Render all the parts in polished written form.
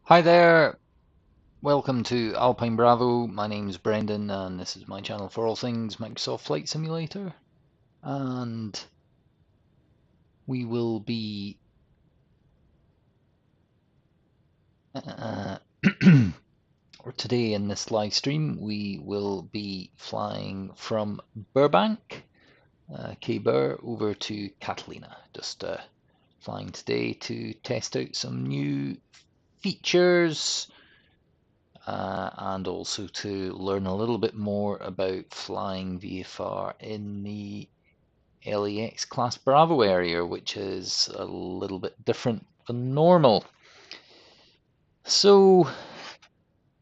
Hi there, welcome to Alpine Bravo. My name is Brendan, and this is my channel for all things Microsoft Flight Simulator. And we will be or today in this live stream, we will be flying from Burbank, KBUR, over to Catalina. Just flying today to test out some new features. And also to learn a little bit more about flying VFR in the LAX Class Bravo area, which is a little bit different than normal. So,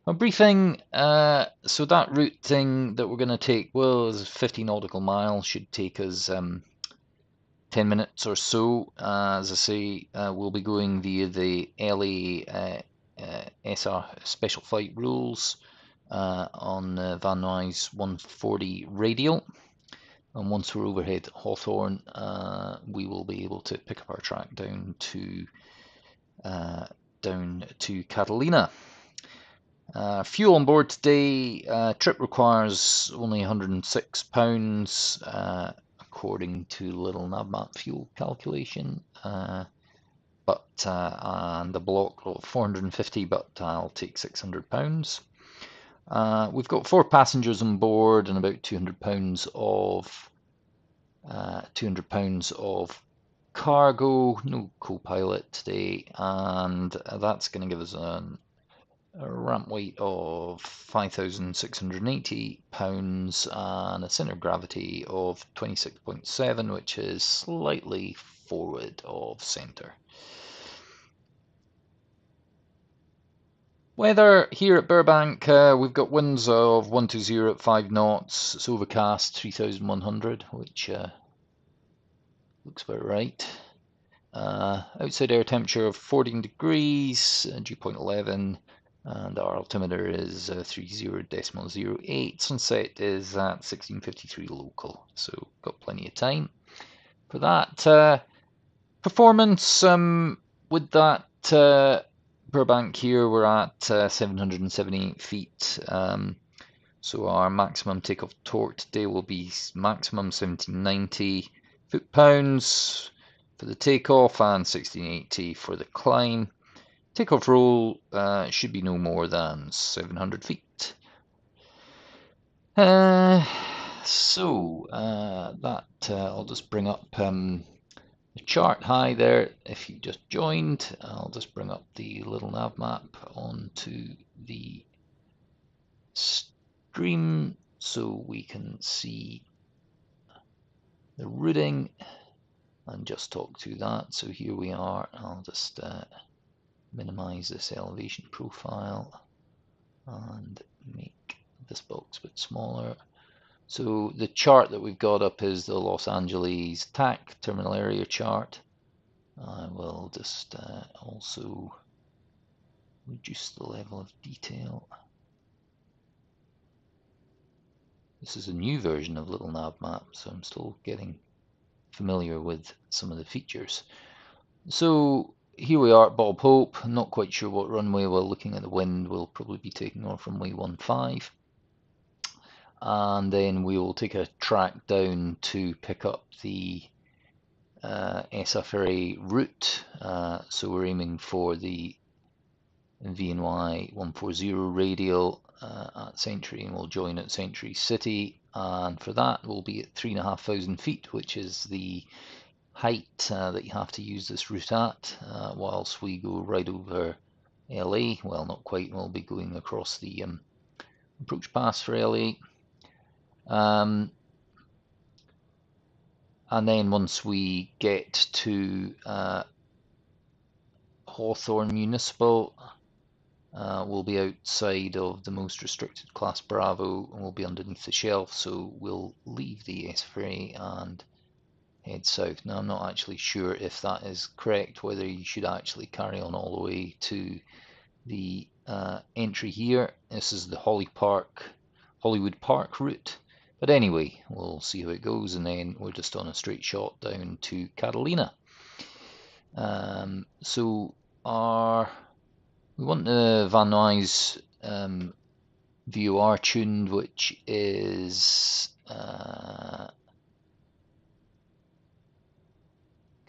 a briefing. So that route thing that we're going to take, well, is 50 nautical miles, should take us 10 minutes or so. As I say, we'll be going via the LA SR Special Flight Rules on Van Nuys 140 radial. And once we're overhead Hawthorne, we will be able to pick up our track down to Catalina. Fuel on board today. Trip requires only £106 according to little navmap fuel calculation. And a block of 450, but I'll take £600. We've got 4 passengers on board and about £200 of cargo. No co-pilot today, and that's going to give us a ramp weight of 5,680 pounds and a center of gravity of 26.7, which is slightly forward of center. Weather here at Burbank, we've got winds of 120 at 5 knots. It's overcast, 3,100, which looks about right. Outside air temperature of 14 degrees, dew point 11, and our altimeter is 30.08. Sunset is at 16:53 local, so got plenty of time for that. Performance with that. Burbank here, we're at 778 feet. So our maximum takeoff torque today will be maximum 1790 foot-pounds for the takeoff and 1680 for the climb. Takeoff roll should be no more than 700 feet. I'll just bring up the chart. Hi there, if you just joined, I'll just bring up the little nav map onto the stream so we can see the routing and just talk to that. So here we are. I'll just minimize this elevation profile and make this box a bit smaller. So the chart that we've got up is the Los Angeles TAC terminal area chart. I will just also reduce the level of detail. This is a new version of Little Nav Map, so I'm still getting familiar with some of the features. So here we are at Bob Hope. Not quite sure what runway. We're looking at the wind. We'll probably be taking off runway 15. And then we will take a track down to pick up the SFRA route. So we're aiming for the VNY 140 radial at Sentry, and we'll join at Sentry City. And for that, we'll be at 3,500 feet, which is the height that you have to use this route at, whilst we go right over LA. Well, not quite. We'll be going across the approach pass for LA. And then once we get to Hawthorne Municipal, we'll be outside of the most restricted Class Bravo and we'll be underneath the shelf, so we'll leave the SFRA and head south. Now, I'm not actually sure if that is correct, whether you should actually carry on all the way to the entry here. This is the Hollywood Park route. But anyway, we'll see how it goes, and then we're just on a straight shot down to Catalina. So our We want the Van Nuys VOR tuned, which is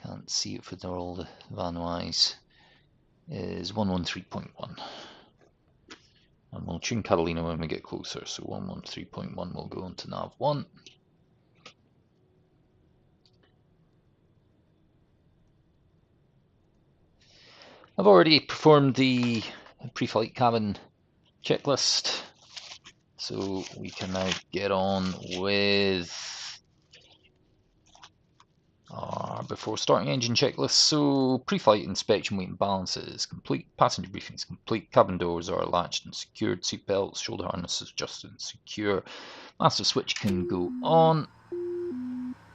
can't see it for all the Van Nuys, is 113.1. And we'll tune Catalina when we get closer, so 113.1 will go into nav 1. I've already performed the pre-flight cabin checklist, so we can now get on with our before starting engine checklist. So pre-flight inspection, weight and balance is complete, passenger briefing is complete, cabin doors are latched and secured, seat belts, shoulder harnesses adjusted and secure, master switch can go on,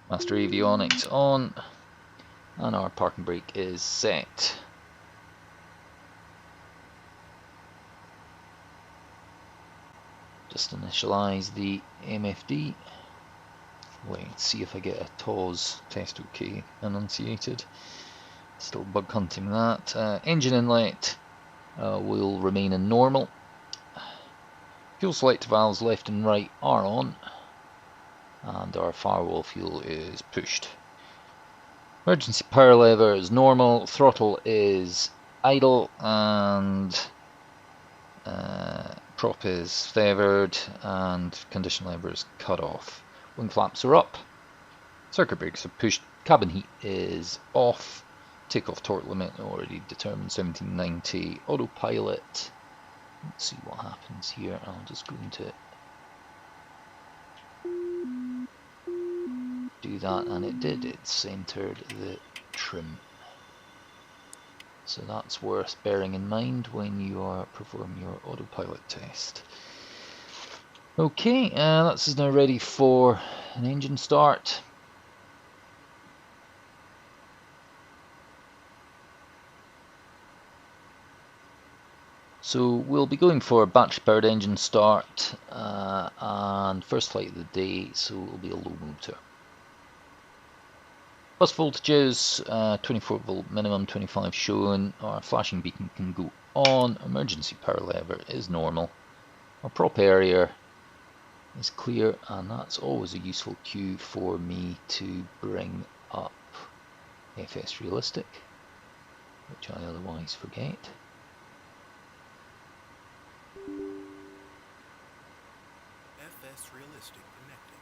master avionics on, and our parking brake is set. Just initialize the MFD. Wait, see if I get a TOS test OK enunciated. Still bug hunting that. Engine inlet will remain in normal. Fuel select valves left and right are on, and our firewall fuel is pushed. Emergency power lever is normal, throttle is idle, and prop is favored, and condition lever is cut off. Wing flaps are up, circuit brakes are pushed, cabin heat is off, takeoff torque limit already determined 1790, autopilot. Let's see what happens here. I'll just go into it. Do that, and it did. It centered the trim. So that's worth bearing in mind when you are performing your autopilot test. Okay, that's now ready for an engine start. So we'll be going for a battery powered engine start and first flight of the day, so it will be a low motor. Bus voltages, 24 volt minimum, 25 shown. Our flashing beacon can go on. Emergency power lever is normal. Our prop area is clear, and that's always a useful cue for me to bring up FS Realistic, which I otherwise forget. FS Realistic connected.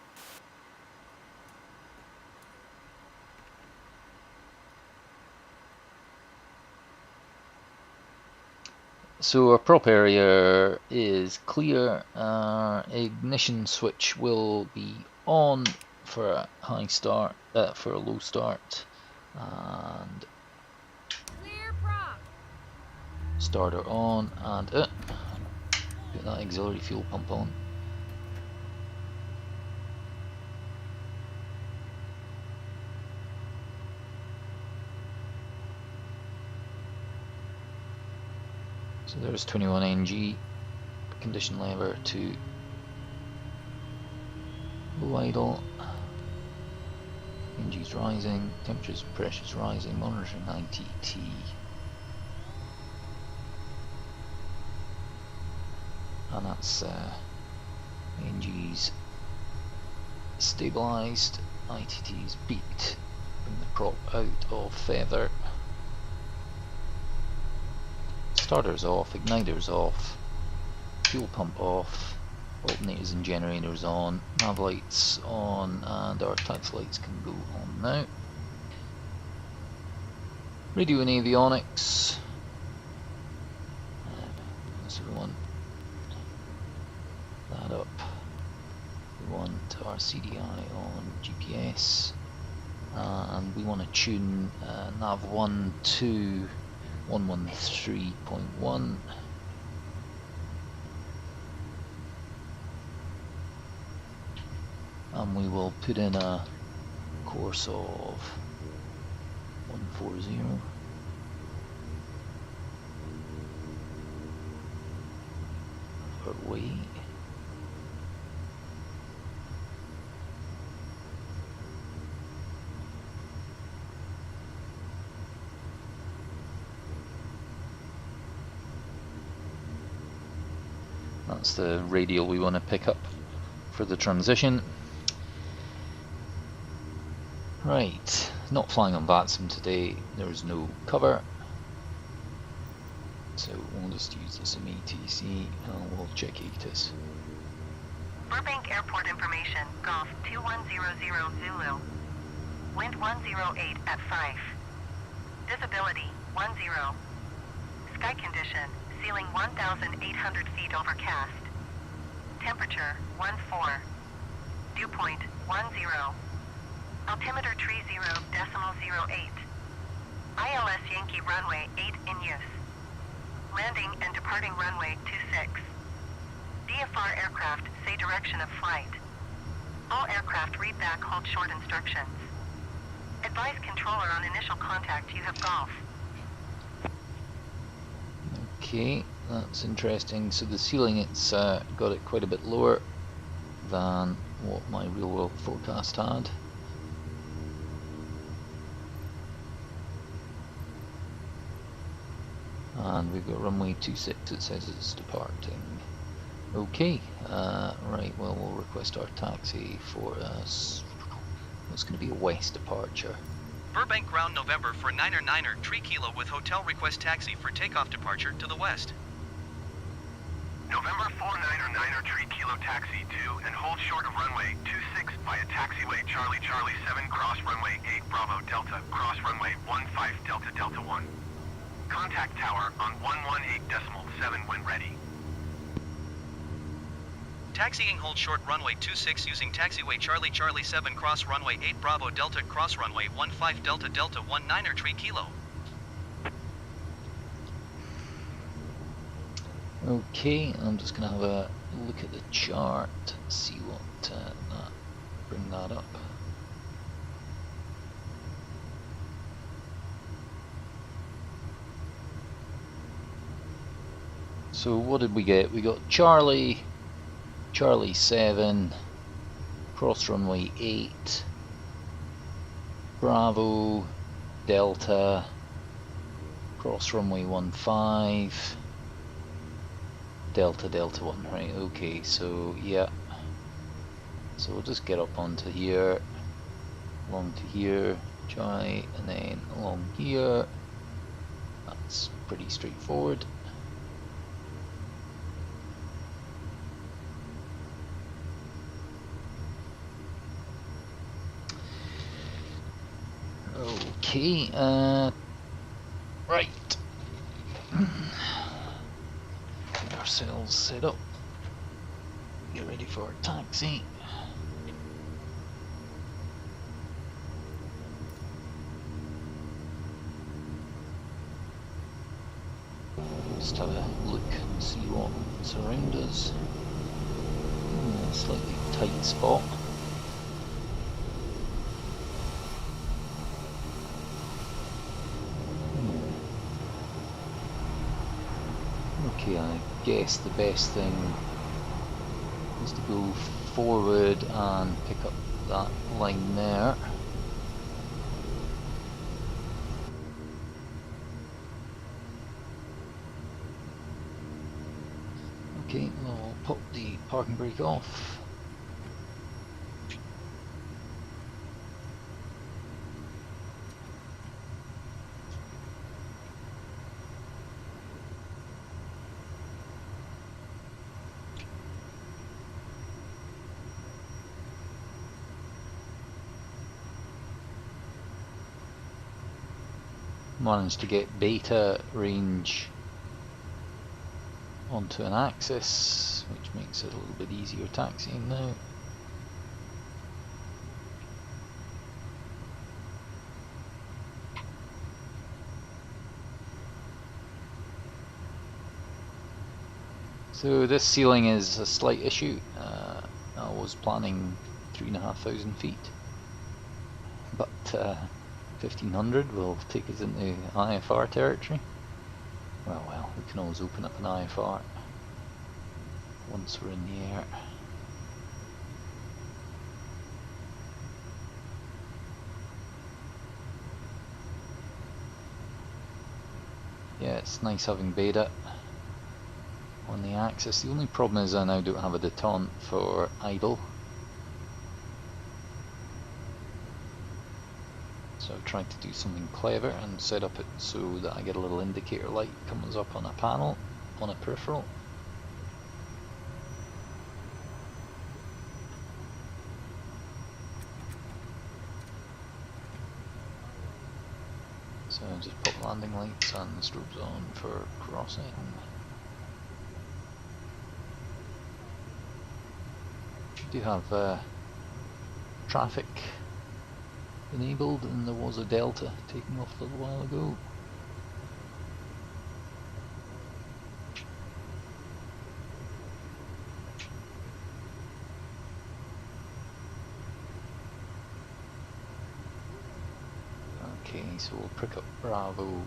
So our prop area is clear. Our ignition switch will be on for a high start, for a low start, and Clear prop. Starter on, and put that auxiliary fuel pump on. So there's 21 NG, condition lever to low idle, NG's rising, temperatures, pressures rising, monitoring ITT. And that's NG's stabilised, ITT's beaked, bring the prop out of feather. Starters off, igniters off, fuel pump off, alternators and generators on, nav lights on, and our taxi lights can go on now. Radio and avionics. So we want that up. We want our CDI on GPS, and we want to tune nav 1 to 113.1. And we will put in a course of 140 for weight. That's the radial we want to pick up for the transition. Right, not flying on VATSIM today, there's no cover. So we'll just use the sim ATC and we'll check ATIS. Burbank Airport information, Golf 2100 Zulu. Wind 108 at 5. Visibility 10. Sky condition, ceiling 1,800 feet overcast. Temperature 14. Dew point 10. Altimeter 30.08. ILS Yankee runway 8 in use. Landing and departing runway 26. DFR aircraft say direction of flight. All aircraft read back hold short instructions. Advise controller on initial contact you have Golf. Okay, that's interesting. So the ceiling, it's got it quite a bit lower than what my real world forecast had. And we've got runway 26, it says it's departing. Okay, right, well we'll request our taxi for us. It's going to be a west departure. Burbank ground November for 9er 3 kilo with hotel request taxi for takeoff departure to the west. November 49er 3 kilo taxi 2 and hold short of runway 26 via taxiway Charlie 7 cross runway 8 Bravo Delta cross runway 15 Delta 1. Contact tower on 118.7 when ready. Taxiing hold short runway 26 using taxiway Charlie 7 cross runway 8 Bravo Delta cross runway 15 Delta 1 9er 3 kilo. Okay, I'm just going to have a look at the chart, see what bring that up. So what did we get? We got Charlie 7, cross runway 8, Bravo, Delta, cross runway 15, Delta 1, right, okay, so yeah. So we'll just get up onto here, along to here, try, and then along here. That's pretty straightforward. Okay, right. Get ourselves set up. Get ready for our taxi. Just have a look and see what's around us. Slightly tight spot. Okay, I guess the best thing is to go forward and pick up that line there. Okay, we'll pop the parking brake off. Managed to get beta range onto an axis, which makes it a little bit easier taxiing now. So this ceiling is a slight issue. I was planning 3,500 feet, but 1,500 will take us into IFR territory. Well, we can always open up an IFR once we're in the air. Yeah, it's nice having beta. on the axis. The only problem is I now don't have a detente for idle. So I've tried to do something clever and set up it so that I get a little indicator light comes up on a panel, on a peripheral. So just put landing lights and strobes on for crossing. We do have traffic enabled, and there was a Delta taking off a little while ago. Okay, so we'll pick up Bravo.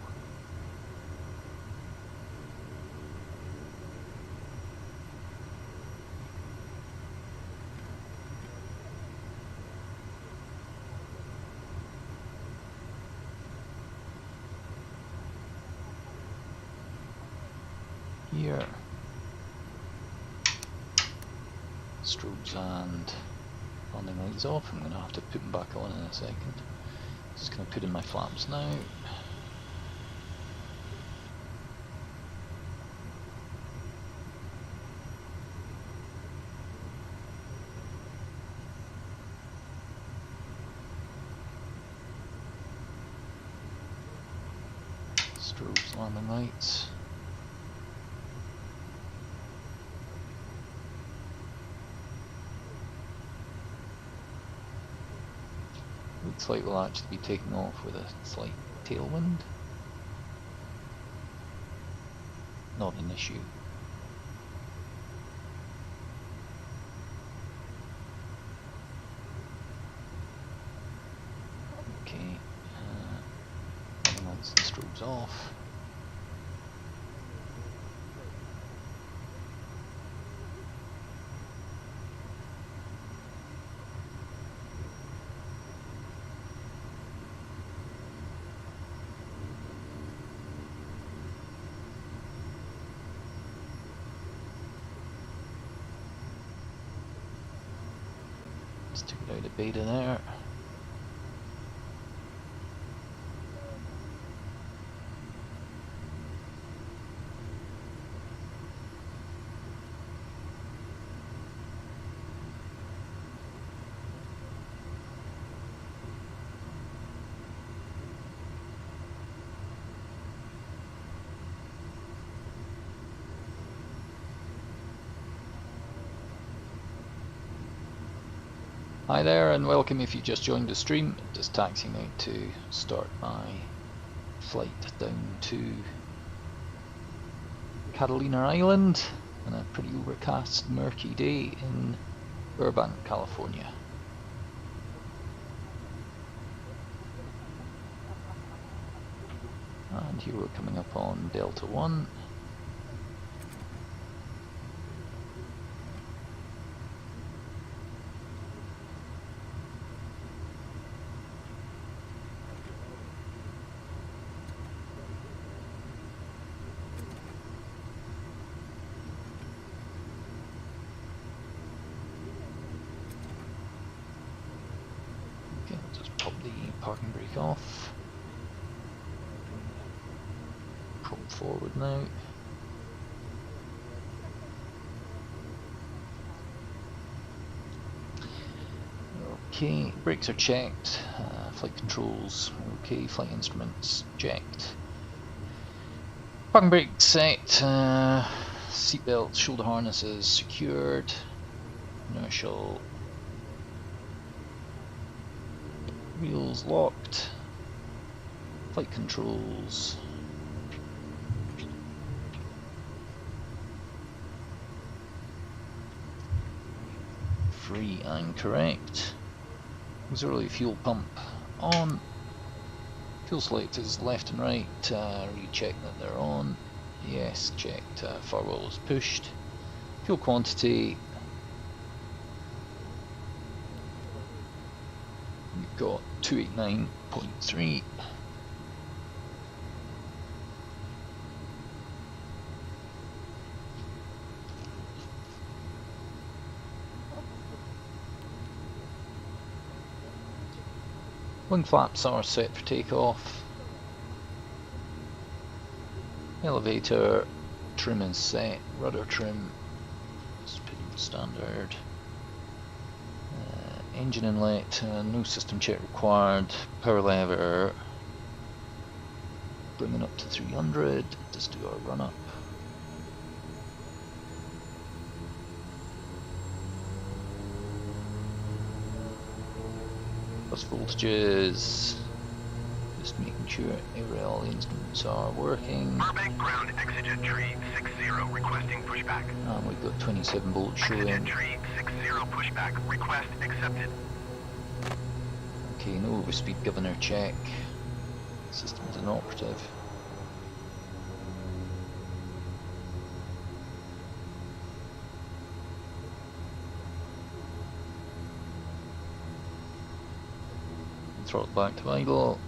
Here. Strobes and landing lights off. I'm going to have to put them back on in a second. Just going to put in my flaps now. Strobes, landing lights. Looks like we'll actually be taking off with a slight tailwind. Not an issue. Okay, landing lights and strobes off. Just took it out of beta there. Hi there and welcome if you just joined the stream. Just taxiing out to start my flight down to Catalina Island on a pretty overcast, murky day in Burbank, California. And here we're coming up on Delta 1. Parking brake off. Prop forward now. Okay, brakes are checked. Flight controls okay. Flight instruments checked. Parking brake set. Seat belts, shoulder harnesses secured. Inertial. Wheels locked. Flight controls. Free and correct. Auxiliary fuel pump on. Fuel selectors left and right. Recheck that they're on. Yes, checked. Firewall is pushed. Fuel quantity. We've got 289.3. Wing flaps are set for takeoff. Elevator trim is set. Rudder trim is pretty standard. Engine inlet, no system check required. Power lever, bringing up to 300. Just do our run up. Bus voltages. Just making sure all the instruments are working. Burbank ground exigent tree 60 requesting pushback. And we've got 27 volts showing. Exigent tree 60 pushback. Request accepted. Okay, no overspeed governor check. System is inoperative. Throttle back to idle.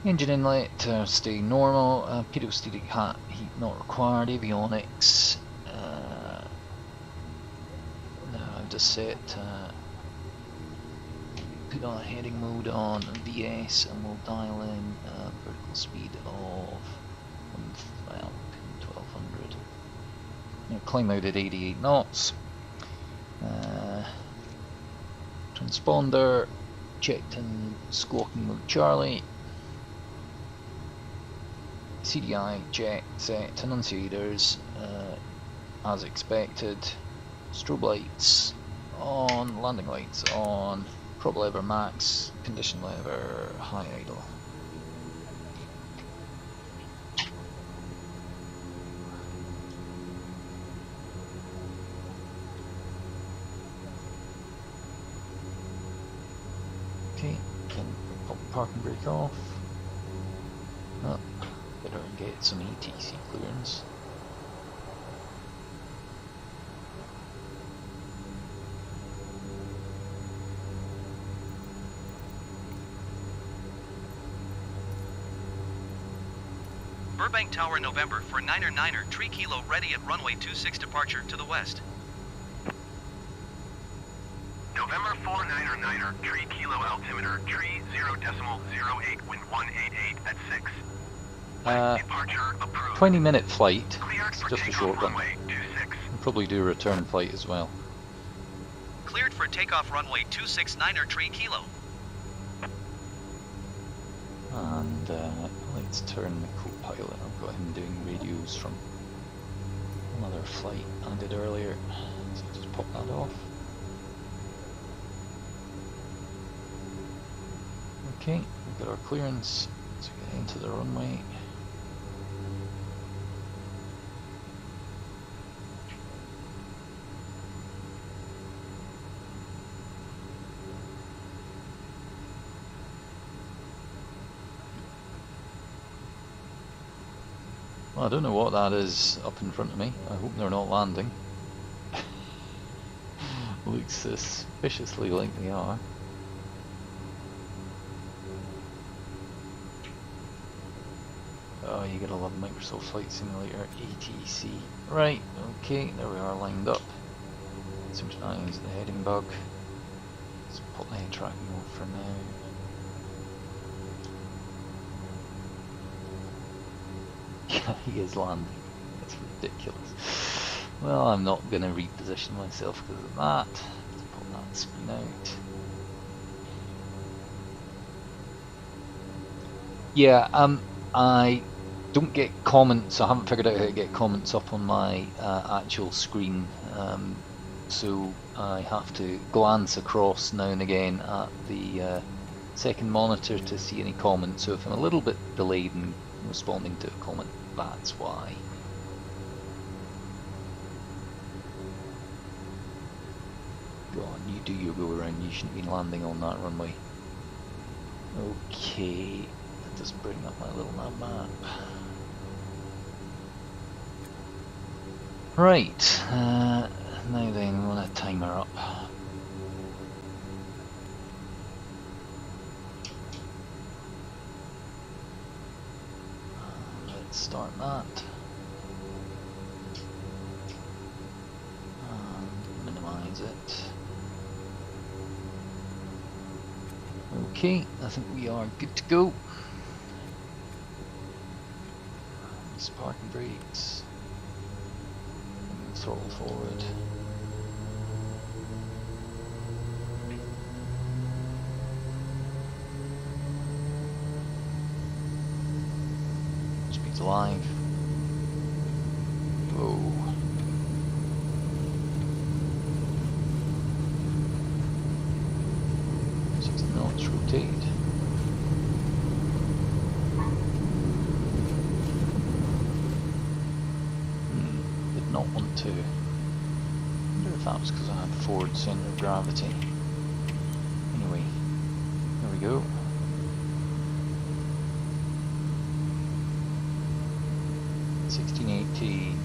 Engine inlet stay normal. Pedosteric hat heat not required. Avionics. No, I've just set. Put on heading mode on VS, and we'll dial in vertical speed of 1200. Now climb out at 88 knots. Transponder checked in squawking mode Charlie. CDI check set, annunciators as expected, strobe lights on, landing lights on, prop lever max, condition lever high idle. Okay, can pop parking brake off. Oh, better get some ETC clearance. Burbank Tower November for 9er 3 kilo ready at runway 26 departure to the west. November 49er 3 kilo altimeter, tree 0.08, wind 188 at 6. Departure approved. 20-minute flight, Cleared it's for just a takeoff short one. runway 26. We'll probably do a return flight as well. Cleared for takeoff runway 26 9er 3 kilo. And let's turn the co-pilot. I've got him doing radios from another flight I did earlier. So just pop that off. Okay, we've got our clearance. Let's get into the runway. Well, I don't know what that is up in front of me. I hope they're not landing. Looks suspiciously like they are. Oh, you gotta love Microsoft Flight Simulator ATC. Right, okay, there we are lined up. Synchronize the heading bug. Let's put the head tracking off for now. Yeah, he is landing. That's ridiculous. Well, I'm not going to reposition myself because of that. Let's put that screen out. Yeah, I don't get comments. I haven't figured out how to get comments up on my actual screen, so I have to glance across now and again at the second monitor to see any comments. So if I'm a little bit delayed in responding to a comment, that's why. Go on, you do your go around. You shouldn't be landing on that runway. Okay, that does bring up my little nav map. Right, now then, we want to time her up. Let's start that. And minimize it. Okay, I think we are good to go. Let's parking brakes. And throttle forward. Speed's alive. Whoa. 60 knots, rotate. Did not want to. I wonder if that was because I had forward centre of gravity. Anyway, there we go. $16.80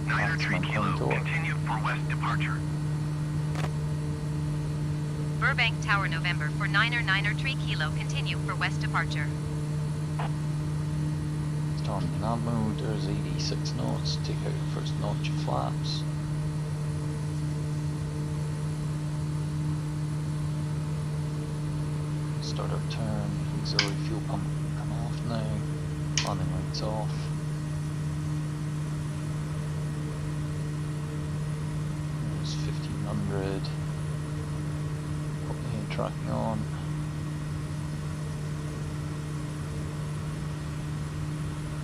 Niner maximum 3 Kilo, torque. continue for west departure. Burbank Tower November for Niner 3 Kilo, continue for west departure. Start in nav mode, there's 86 knots, take out the first notch of flaps. Start our turn, auxiliary fuel pump come off now, landing lights off. There's 1500, put the head tracking on.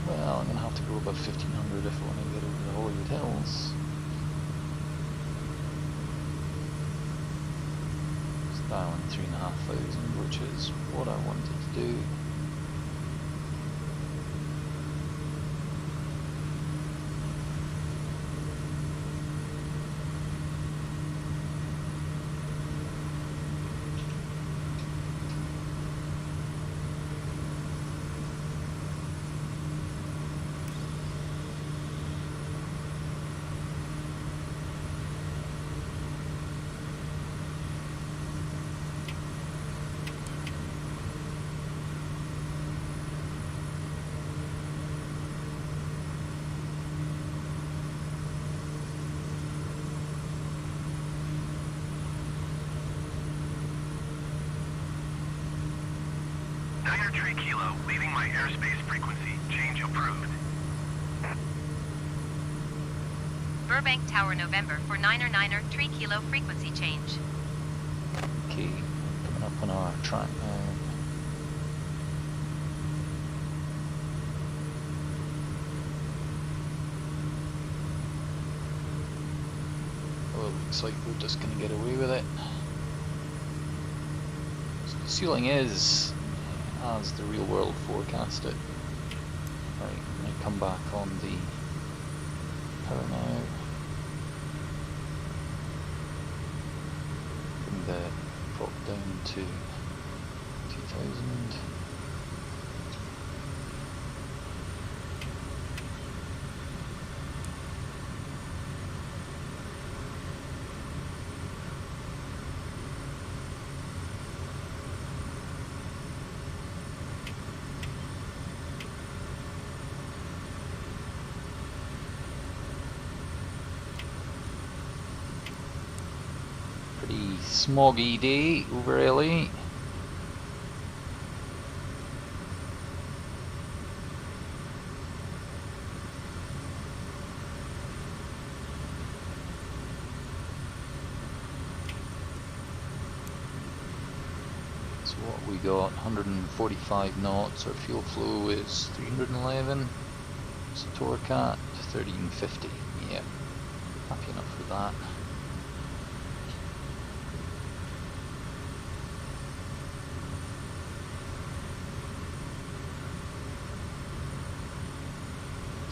Well, I'm going to have to go above 1500 if I want to get over the Hollywood Hills. Just dialing 3,500, which is what I wanted to do. Niner 3 Kilo, leaving my airspace frequency. Change approved. Burbank Tower November for Niner 3 Kilo, frequency change. Okay, coming up on our track now. Well, looks like we're just going to get away with it. So the ceiling is as the real world forecast it. Right, I'm going to come back on the power now. Bring the prop down to 2000. Pretty smoggy day over LA. So what we got, 145 knots, our fuel flow is 311, so torque at 1350, yeah, happy enough with that.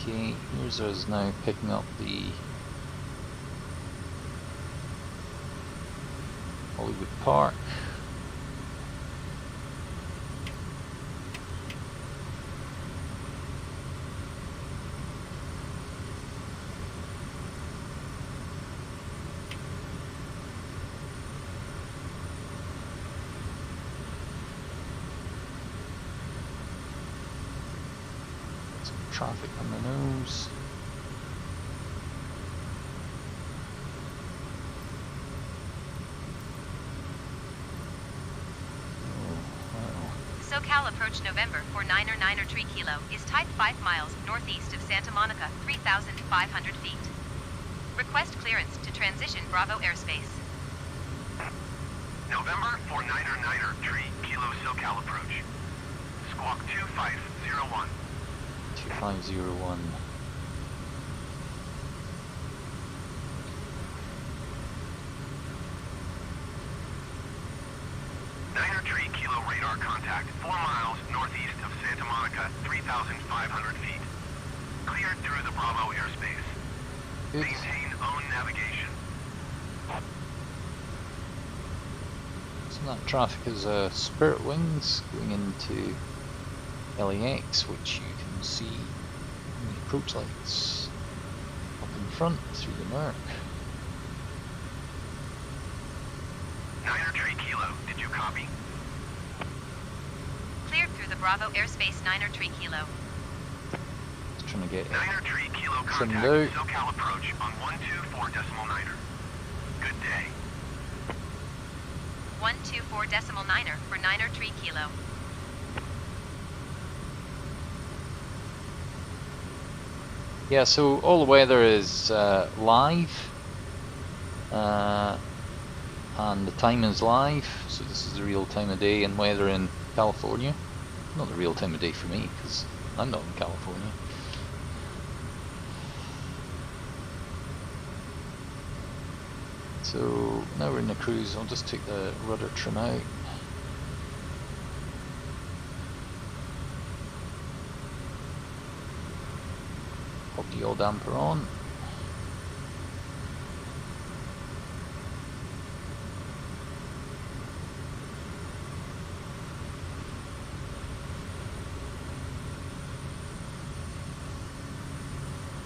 Okay, here's us now picking up the Hollywood Park. Traffic on the nose. approach November for 9er Tree Kilo is type 5 miles northeast of Santa Monica, 3,500 feet. Request clearance to transition Bravo airspace. November for 9er Tree Kilo SoCal approach. Squawk 2501. 2501. Tree Kilo radar contact 4 miles northeast of Santa Monica, 3,500 feet. Cleared through the Bravo airspace. Good. Maintain own navigation. Some of that traffic is Spirit Wings going into LAX, which you can see in the approach lights up in front through the murk. 9er Tree Kilo, did you copy? Cleared through the Bravo airspace 9er Tree Kilo. Just trying to get 9er Tree Kilo trimmed contact out. SoCal approach on 124.9er. Good day. 124.9er for 9er Tree Kilo. Yeah, so all the weather is live, and the time is live, so this is the real time of day and weather in California. Not the real time of day for me, because I'm not in California. So now we're in the cruise. I'll just take the rudder trim out. Pop the yaw damper on.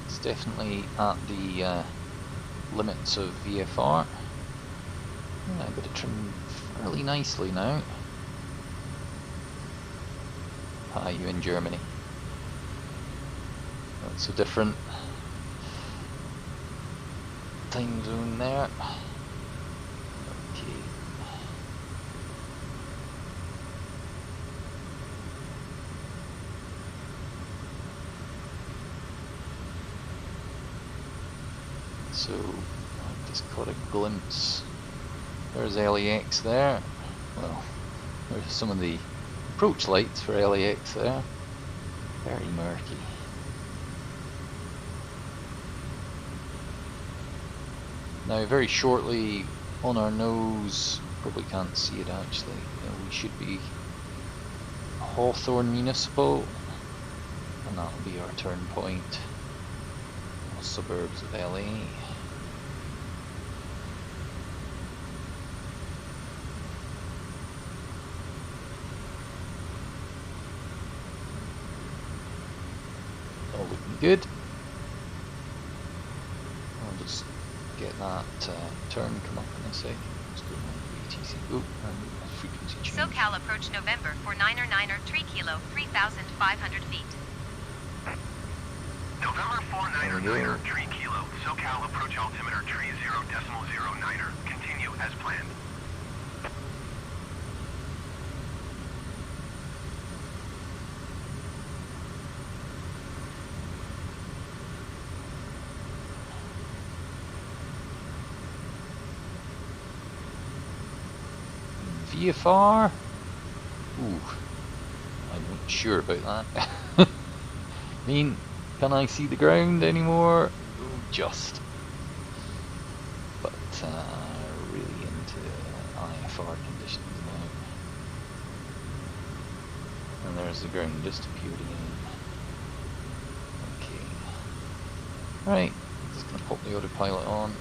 It's definitely at the limits of VFR. Yeah, I've got it trimmed fairly nicely now. Hi, you in Germany? Not so different. Time zone there. Okay. So I've just caught a glimpse. There's LAX there. Well, there's some of the approach lights for LAX there. Very murky. Now very shortly on our nose, probably can't see it actually, we should be Hawthorne Municipal, and that'll be our turn point, suburbs of LA. All looking good. I'll just get that turn come up in a sec. Let's go on ATC. Oh, and frequency change. SoCal approach November for 9er Tree Kilo, 3,500 feet. November 4 Tree Kilo, SoCal approach altimeter tree 0.09er. Continue as planned. VFR? Ooh, I'm not sure about that. I mean, can I see the ground anymore? Oh, just. But really into IFR conditions now. And there's the ground just appeared again. Okay. Right, just gonna pop the autopilot on.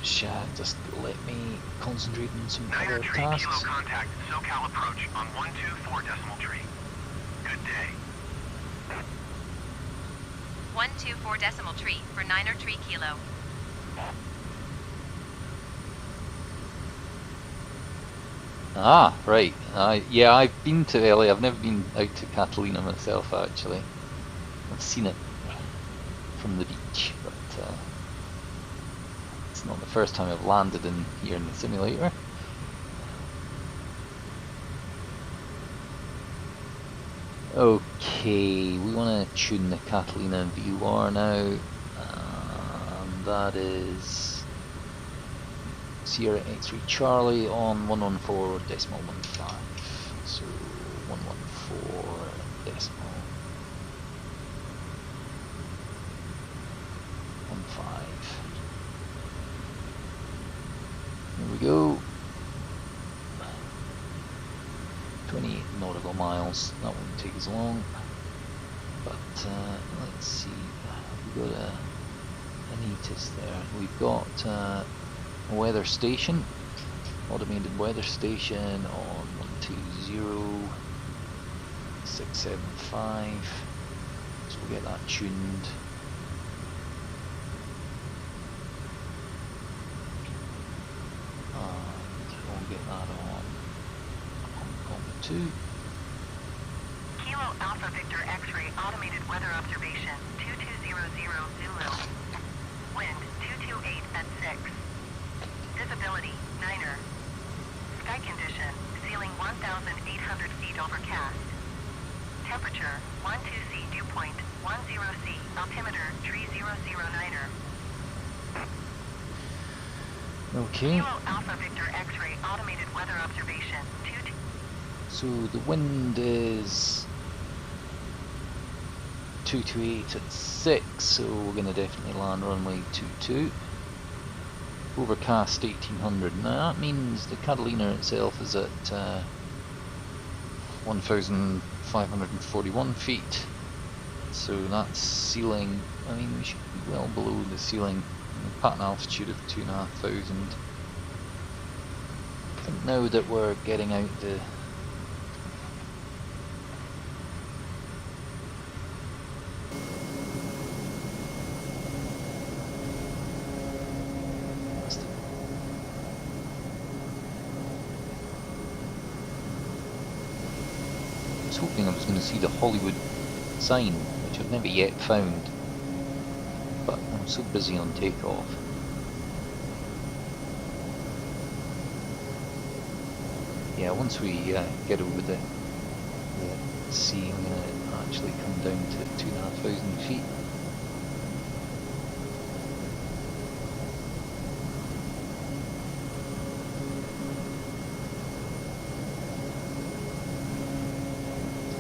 Shad, just let me concentrate on some other 9er Tree tasks. Kilo contact SoCal approach on 124.3. Good day. 124.3 for 9er Tree Kilo. Ah, right. Yeah, I've been to LA. I've never been out to Catalina myself, actually. I've seen it from the beach, but it's not the first time I've landed in here in the simulator. Okay, we want to tune the Catalina VUR now. That is Sierra X-ray Charlie on 114.15. So 114.15. Here we go. 28 nautical miles. That won't take as long. But let's see. We've got a ATIS there. We've got a weather station, automated weather station on 120.675. So we'll get that tuned. And we'll get that on Hong Kong 2. Kilo Alpha Victor X-ray automated weather observation 2200 Zulu. Wind 228 at 6. Visibility 9er. Sky condition ceiling 1,800 feet overcast. Temperature 12C dew point 10C altimeter 3009er. Okay. Kilo Alpha Victor X-ray automated weather observation 22. So the wind is 228 at 6, so we're going to definitely land runway 22. Overcast 1800. Now that means the Catalina itself is at 1,541 feet. So that's ceiling, I mean we should be well below the ceiling, pattern altitude of 2,500. I think now that we're getting out the hoping I was going to see the Hollywood sign, which I've never yet found, but I'm so busy on takeoff. Yeah, once we get over the sea, I'm going to actually come down to 2,500 feet.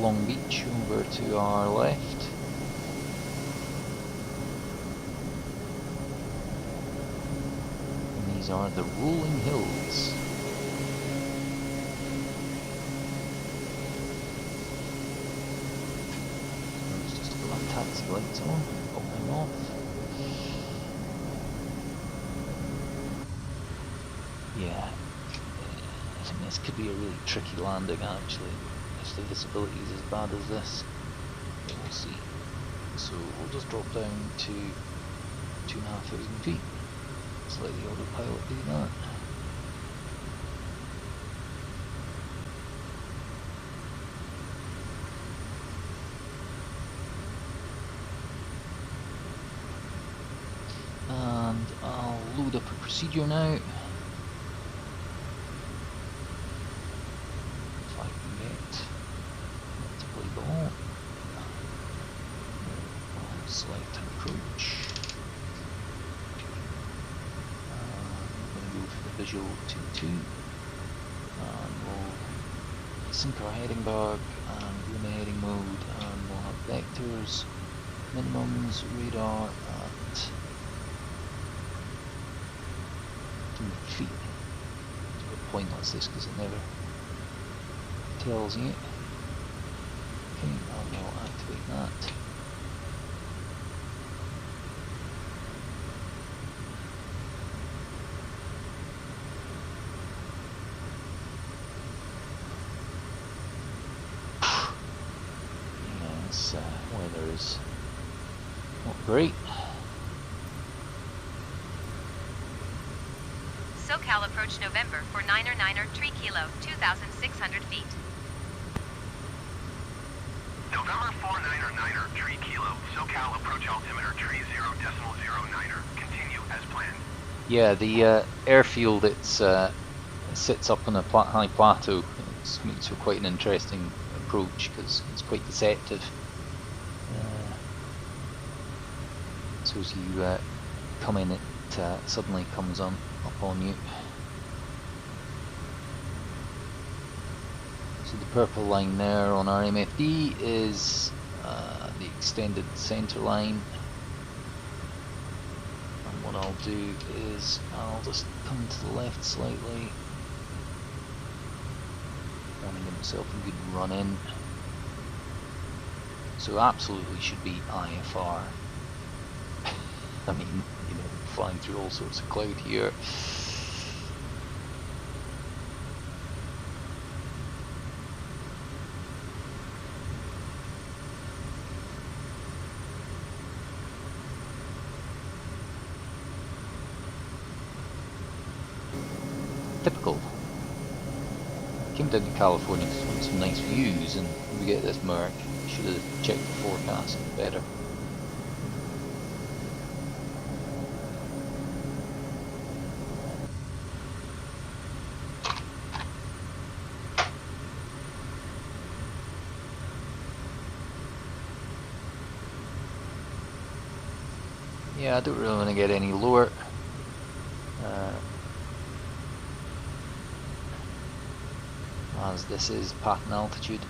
Long Beach over to our left. And these are the rolling hills. Let's just put my taxi lights on, pop them off. Yeah, I think this could be a really tricky landing actually. If the visibility is as bad as this, we'll see. So we'll just drop down to 2,500 feet. Let's let the autopilot do that. And I'll load up a procedure now. Select approach. I'm going to go for the visual 2-2. And we'll sync our heading bug and go in the heading mode, and we'll have vectors, minimums, radar at 2 feet. It's a bit pointless this because it never tells you. Okay, I'll activate that. Weather is not great. SoCal approach November for 9er 3 kilo 2,600 feet. November 49er 3 kilo, SoCal approach altimeter 30.09er. Continue as planned. Yeah, the airfield it sits up on a high plateau. It makes for quite an interesting approach because it's quite deceptive. So as you come in, it suddenly comes up on you. So the purple line there on our MFD is the extended centre line. And what I'll do is I'll just come to the left slightly, wanting himself a good run in. So absolutely should be IFR. I mean, you know, flying through all sorts of cloud here. Typical. Came down to California with some nice views and we get this murk. Should have checked the forecast better. Yeah, I don't really want to get any lower. As this is pattern altitude.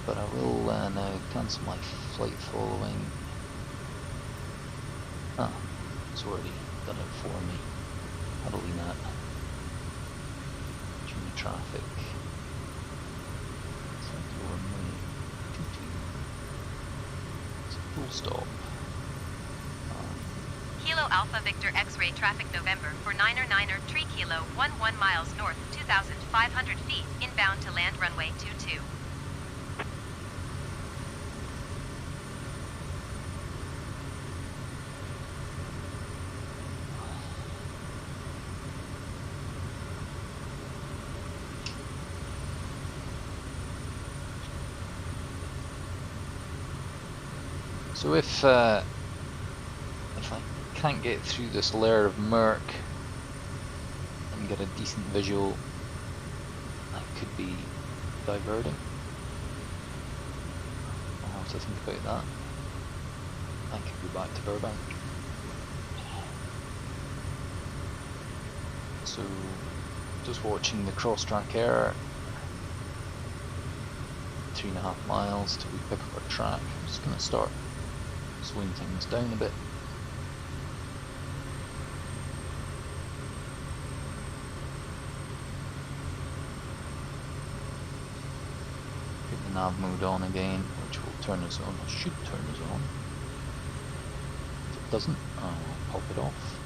But I will now cancel my flight following. Ah, it's already done it for me. Catalina. Junior traffic. Full stop. Kilo Alpha Victor X-ray traffic November for 9er 3 Kilo 11 miles north, 2,500 feet, inbound to land runway 22. So if I can't get through this layer of murk and get a decent visual, I could be diverting. I'll have to think about that. I could go back to Burbank. So just watching the TrackIR, 3.5 miles till we pick up our track. I'm just going to start slowing things down a bit. Put the nav mode on again, which will turn us on, or should turn us on. If it doesn't, I'll pop it off.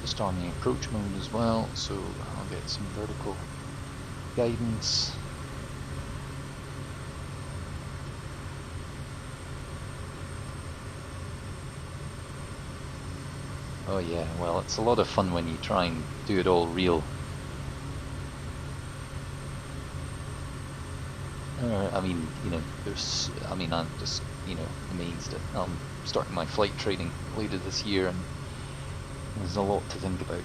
Just on the approach mode as well, so I'll get some vertical guidance. Oh yeah, well, it's a lot of fun when you try and do it all real. I mean, you know, I'm just, you know, amazed at, I'm starting my flight training later this year and there's a lot to think about.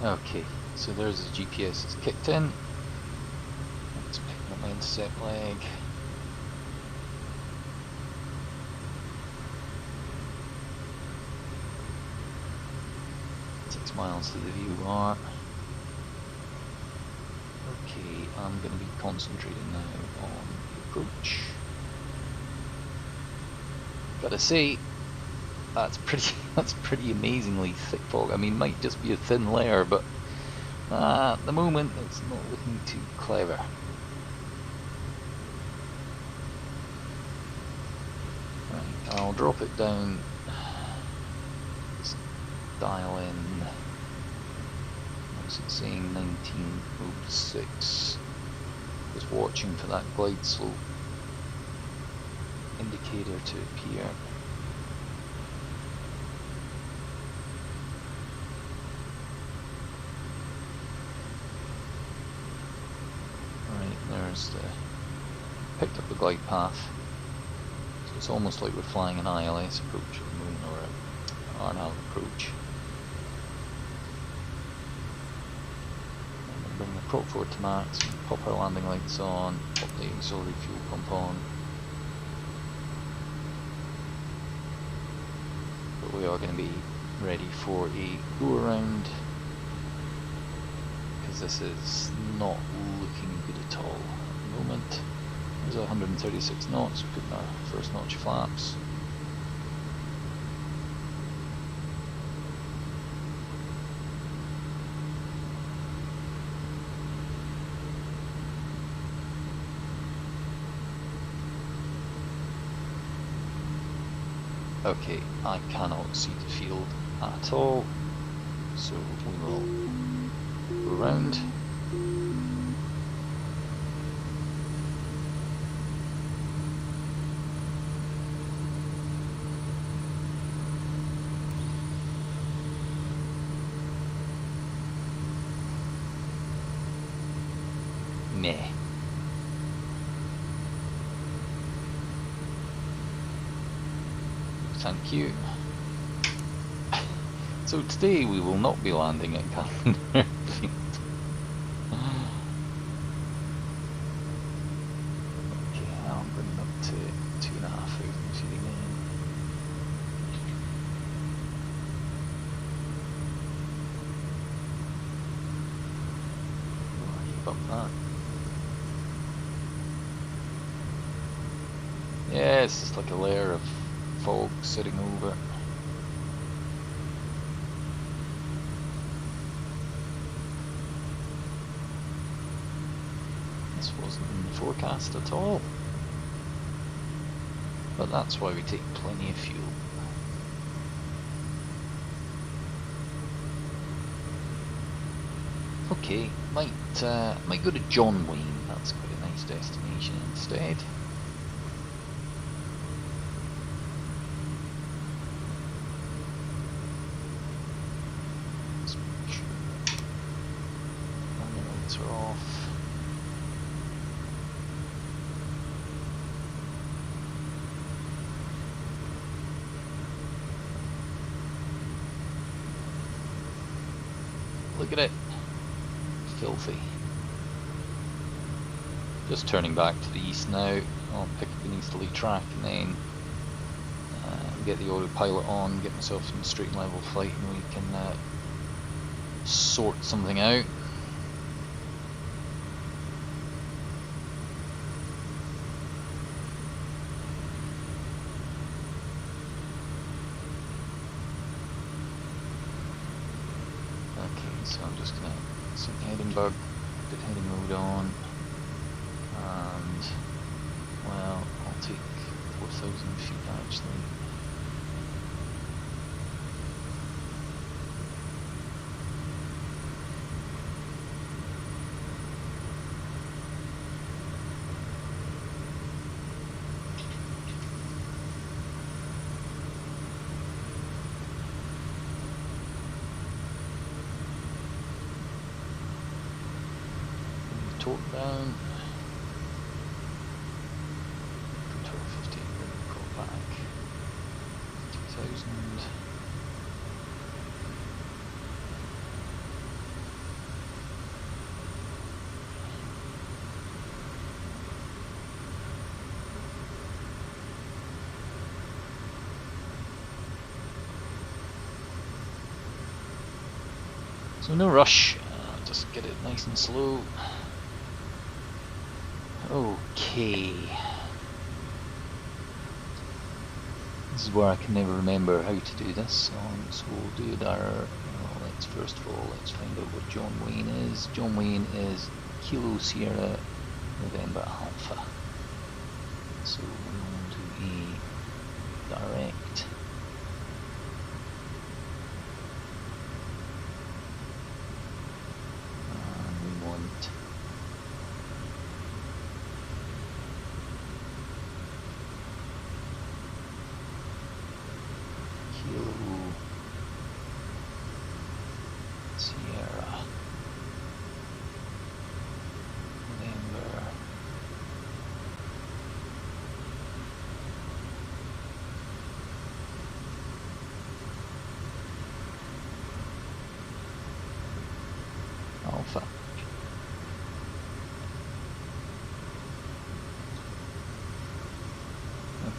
Okay, so there's the GPS is kicked in. Let's pick up my intercept leg. Miles to the VOR. Okay, I'm going to be concentrating now on the approach. Gotta say, that's pretty amazingly thick fog. I mean, it might just be a thin layer, but at the moment it's not looking too clever. Right, I'll drop it down. Just dial in. What's it saying? 1906. Just watching for that glide slope indicator to appear. Right, there's the picked up the glide path. So it's almost like we're flying an ILS approach at the moment, or an RNAV approach. And then bring the prop forward to max, pop our landing lights on, pop the auxiliary fuel pump on. But we are going to be ready for a go around, because this is not looking good at all at the moment. There's 136 knots, putting our first notch flaps. Okay, I cannot see the field at all, so we will go around. Meh. Thank you. So today we will not be landing at Catalina Airfield. Okay, I'm bringing up to 2,500 feet again. Keep up that. Yeah, it's just like a layer of fog sitting over. This wasn't in the forecast at all, but that's why we take plenty of fuel. Okay, might go to John Wayne. That's quite a nice destination instead. Are off. Look at it. Filthy. Just turning back to the east now. I'll pick up an easterly track and then get the autopilot on, get myself in straight and level flight, and we can sort something out. So I'm just gonna set Edinburgh, put heading mode on, and well, I'll take 4,000 feet actually. Torque down. 1250, go back. 2,000. So no rush, just get it nice and slow. Okay. This is where I can never remember how to do this, so we'll do our, let's first of all, let's find out what John Wayne is. John Wayne is Kilo Sierra November Alpha. So we will do a direct. .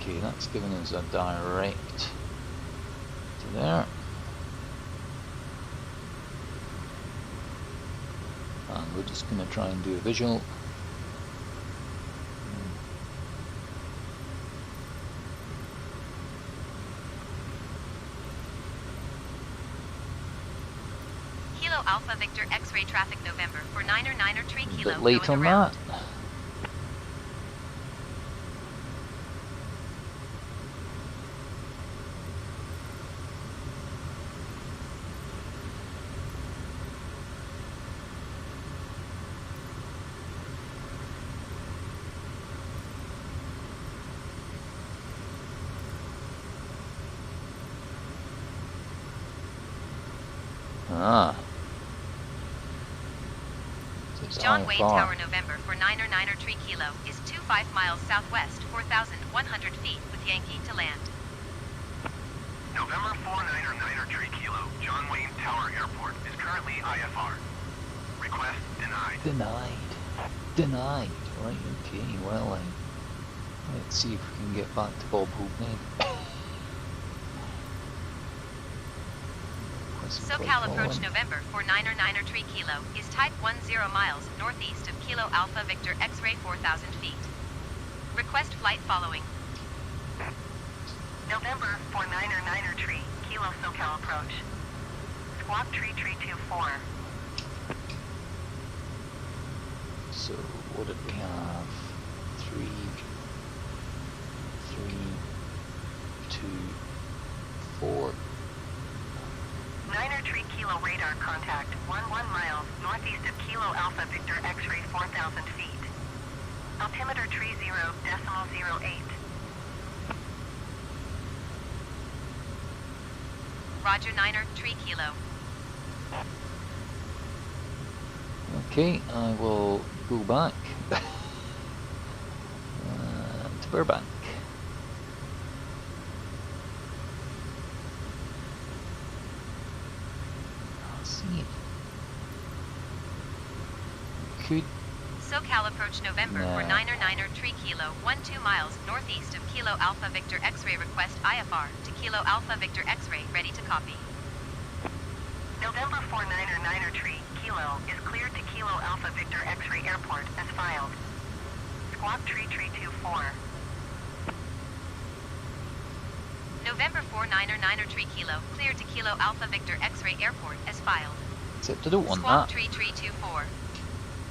Okay, that's giving us a direct to there. And we're just going to try and do a visual. Kilo Alpha Victor X-ray traffic November for 9er 3 A Kilo. bit late going on around. that. Ah. So it's John Wayne IFR. Tower November for 9er 3 Kilo is 25 miles southwest, 4,100 feet with Yankee to land. November 49er 3 Kilo, John Wayne Tower Airport is currently IFR. Request denied. Denied. Right, okay, well, let's see if we can get back to Bob Hope then. SoCal approach November for 9er 3 Kilo is type 10 miles northeast of Kilo Alpha Victor X-ray 4,000 feet. Request flight following. November 49er 3 Kilo SoCal approach. Squawk tree 324. So what did we have? 3, 2, 4. 9er 3 Kilo radar contact 11 miles northeast of Kilo Alpha Victor X-ray 4,000 feet. Altimeter 30.08. Roger 9er 3 Kilo. Okay, I will go back to Burbank. Could SoCal approach November for 9er 3 Kilo 12 miles northeast of Kilo Alpha Victor X-ray request IFR to Kilo Alpha Victor X-ray ready to copy. November 49er 3 Kilo is cleared to Kilo Alpha Victor X-ray airport as filed. Squawk tree 324. November 49er 3 Kilo cleared to Kilo Alpha Victor X-ray airport as filed. except I don't want Squawk that. tree 324.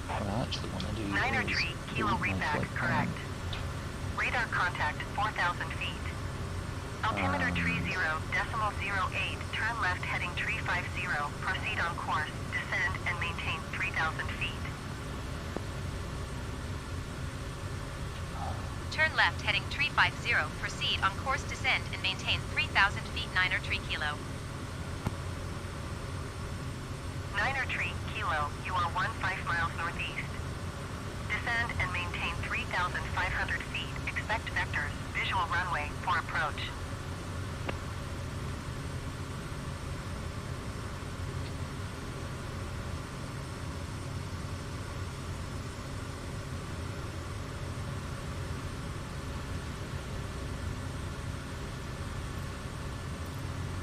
What I actually want to do 9er is 3 Kilo delete my readback flight correct. plan. Radar contact 4,000 feet. Altimeter 30.08, turn left heading 350, proceed on course, descend and maintain 3,000 feet. Turn left heading 350, proceed on course, descend and maintain 3,000 feet 9er 3 Kilo. 9er 3 Kilo, you are 15 miles northeast. Descend and maintain 3,500 feet. Expect vectors, visual runway for approach.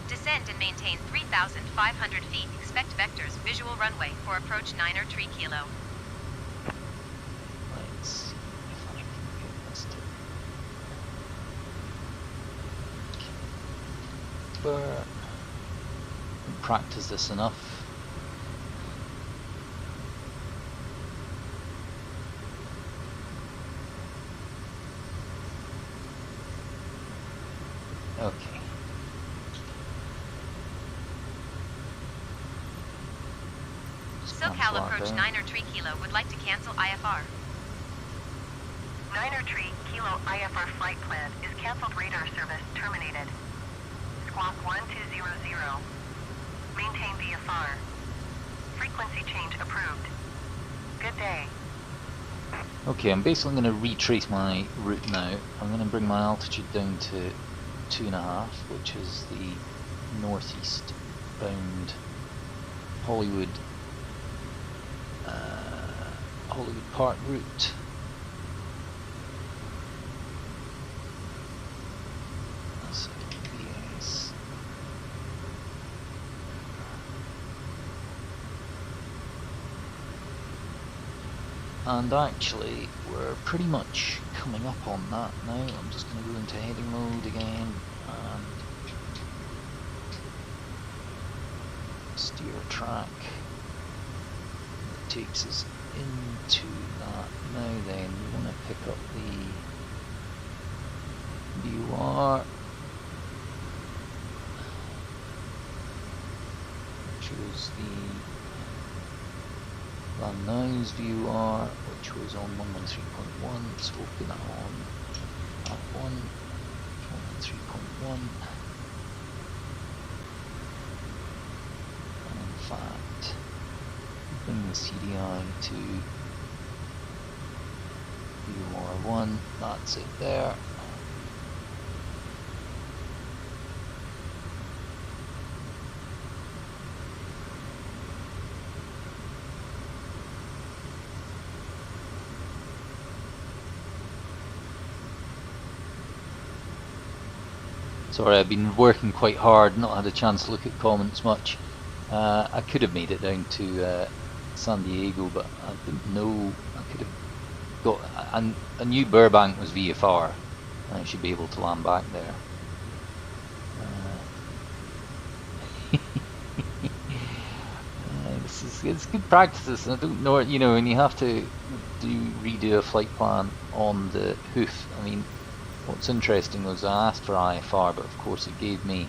Descend and maintain 3,500 feet. Expect vectors, visual runway for approach 9er 3 Kilo. Let's see if I can get this to... But practice this enough. Okay. SoCal approach 9er 3 Kilo would like to cancel IFR. 9er 3 Kilo IFR flight plan is canceled. Radar service terminated. Squawk 1200. Maintain VFR. Frequency change approved. Good day. Okay, I'm basically going to retrace my route now. I'm going to bring my altitude down to 2.5, which is the northeast bound Hollywood Park route. and actually we're pretty much coming up on that now. I'm just going to go into heading mode again and steer track. It takes us into that. Now then, we want to pick up the KBUR, which was the land now's VUR, which was on 113.1. Let's open that on that one, 113.1. And in fact, bring the CDI to VUR1. That's it there. Sorry, I've been working quite hard, not had a chance to look at comments much. I could have made it down to San Diego, but I didn't know. I could have got. I knew Burbank was VFR, and I should be able to land back there. It's good practice. I don't know, you know, when you have to redo a flight plan on the hoof. I mean, what's interesting was I asked for IFR, but of course it gave me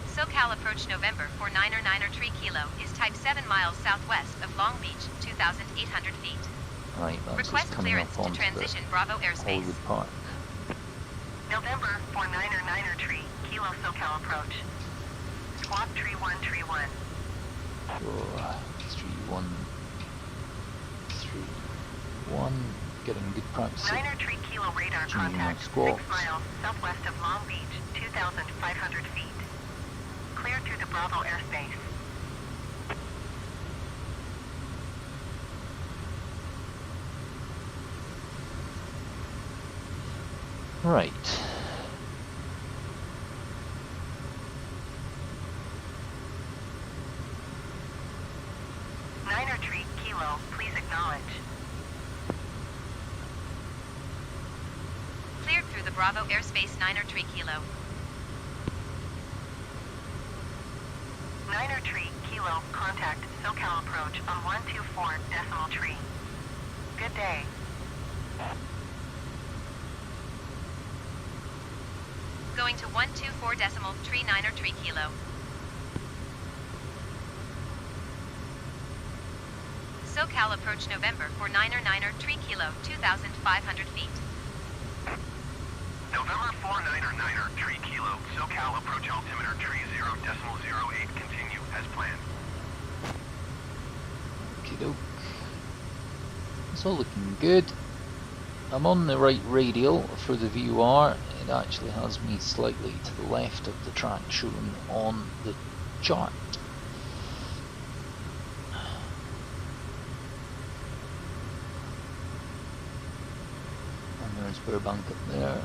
SoCal approach November for 9er Tree Kilo is type 7 miles southwest of Long Beach, 2,800 feet. right. That's Request just coming clearance up to onto transition the Bravo airspace. Hollywood Park. November for 9er Tree, Kilo SoCal approach. Squawk Tree 131. So 3-1-3-1, getting good practice. 9er Tree Kilo radar Changing my contact 6 squawks. miles southwest of Long Beach, 2,500 feet. Cleared through the Bravo airspace. Right. Niner Tree Kilo, please acknowledge. Cleared through the Bravo airspace 9er Tree Kilo. Niner Tree Kilo, contact SoCal approach on 124.3. Good day. Going to 124.3 9er Tree Kilo. SoCal approach November for 9er Tree Kilo, 2,500 feet. November 49er Tree Kilo, SoCal approach altimeter tree 0.08, continue as planned. Okie doke. It's all looking good. I'm on the right radial for the VUR. It actually has me slightly to the left of the track shown on the chart. And there's Burbank up there.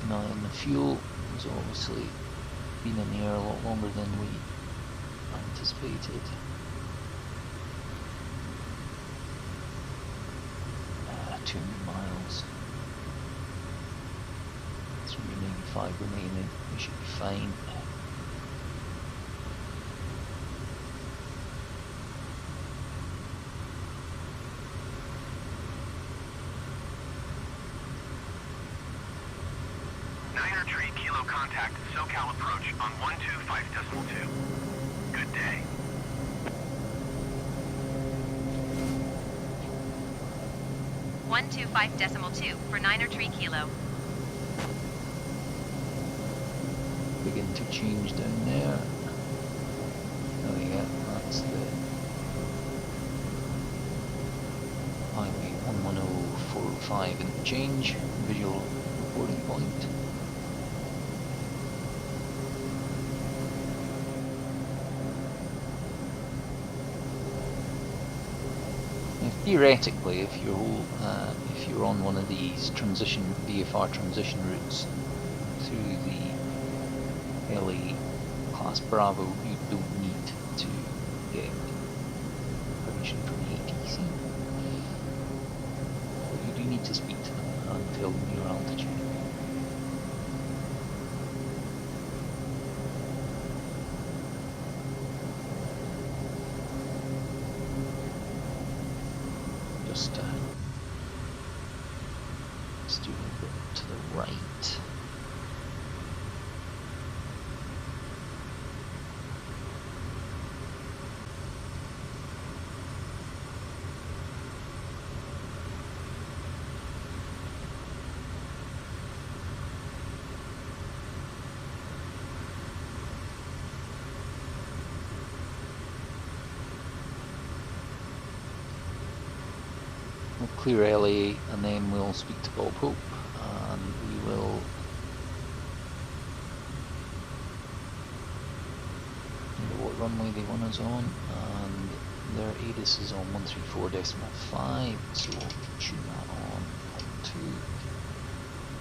An eye on the fuel. It's obviously been in the air a lot longer than we anticipated. 200 miles. 395 remaining. We should be fine. Tree Kilo contact SoCal approach on 125.2. Good day. One 125.2 for 9er Tree Kilo. Begin to change down there. Oh yeah, that's the highway 110.405 and change, visual reporting point. theoretically, if you're on one of these VFR transition routes through the LA Class Bravo, you don't need to get permission from ATC, but you do need to speak to them and tell them your altitude. Just do a bit to the right. We'll clear LA and then we'll speak to Bob Hope and we will know what runway they want us on, and their ATIS is on 134.5, so we'll tune that on 1, 2,